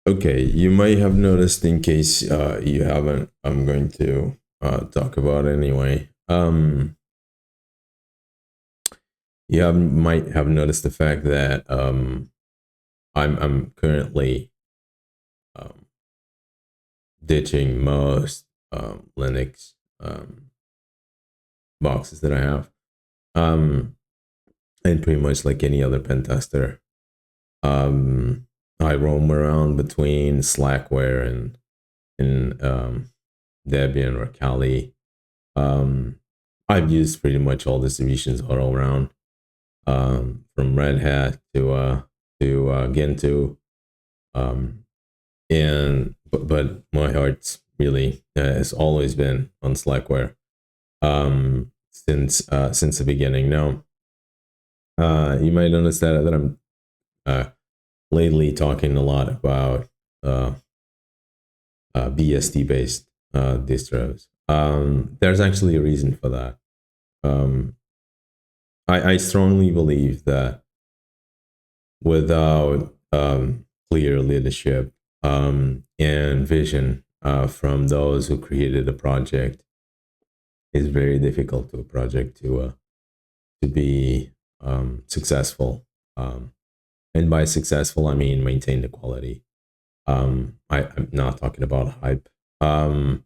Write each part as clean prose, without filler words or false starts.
Okay, you might have noticed, in case you haven't, I'm going to talk about it anyway. Might have noticed the fact that I'm currently um, ditching most Linux boxes that I have, um, and pretty much like any other pen tester, um, I roam around between Slackware and Debian or Kali. Um, I've used pretty much all distributions all around, from Red Hat to Gentoo, um, and but my heart's really has always been on Slackware, since the beginning. Now, you might notice that I'm uh, lately talking a lot about uh, BSD based distros. There's actually a reason for that. Um, I strongly believe that without clear leadership and vision from those who created a project, it's very difficult to a project to be successful. And by successful, I mean maintain the quality. I'm not talking about hype. Um,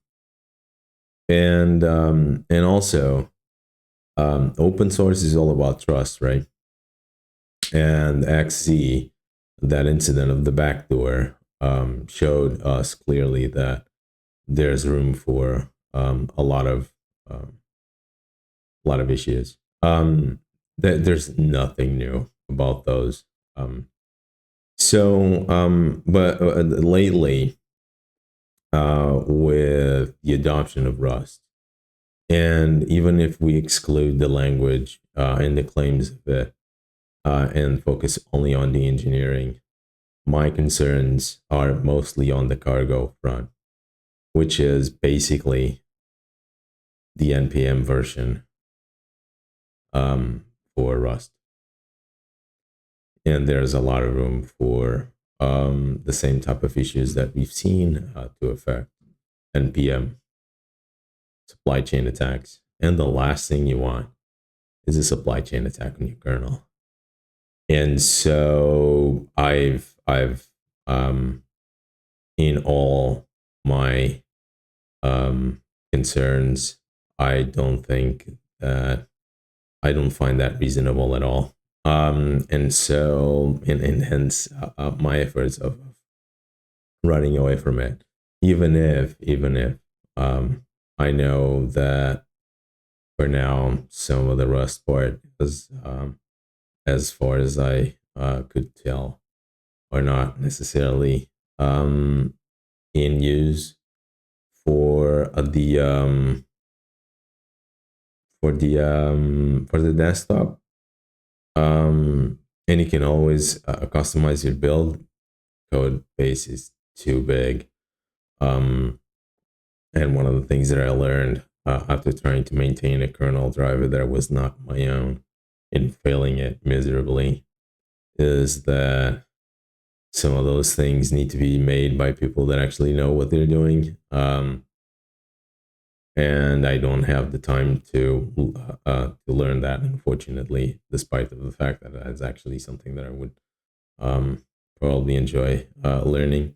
and also, open source is all about trust, right? And XZ, that incident of the backdoor, showed us clearly that there's room for um, a lot of issues. There's nothing new about those. Um, but lately, with the adoption of Rust, and even if we exclude the language and the claims of it, and focus only on the engineering, my concerns are mostly on the cargo front, which is basically the NPM version for Rust. And there's a lot of room for the same type of issues that we've seen to affect NPM, supply chain attacks. And the last thing you want is a supply chain attack on your kernel. And so I've in all my concerns, I don't think that I don't find that reasonable at all. And hence my efforts of running away from it, even if I know that for now some of the Rust part is, as far as I could tell, are not necessarily in use for the desktop. And you can always customize your build. Code base is too big. Um, and one of the things that I learned after trying to maintain a kernel driver that was not my own and failing it miserably is that some of those things need to be made by people that actually know what they're doing. And I don't have the time to learn that, unfortunately, despite of the fact that that's actually something that I would probably enjoy learning.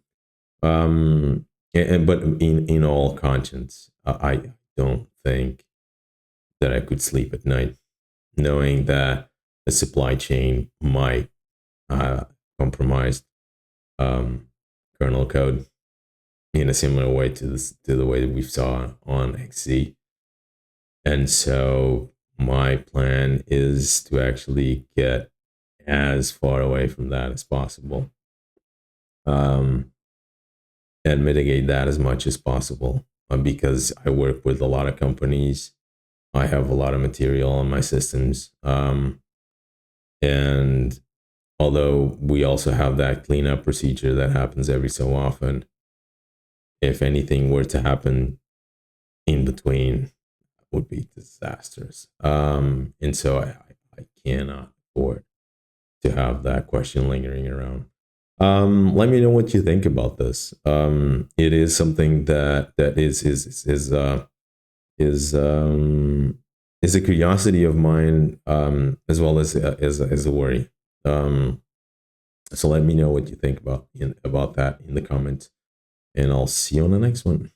But in all conscience, I don't think that I could sleep at night knowing that the supply chain might compromise um, kernel code in a similar way to the way that we saw on XZ. And so my plan is to actually get as far away from that as possible, um, and mitigate that as much as possible, because I work with a lot of companies. I have a lot of material on my systems. And although we also have that cleanup procedure that happens every so often, if anything were to happen in between, would be disastrous. And so I cannot afford to have that question lingering around. Let me know what you think about this. It is something that is is a curiosity of mine, as well as a worry. Um, so let me know what you think about that in the comments, and I'll see you on the next one.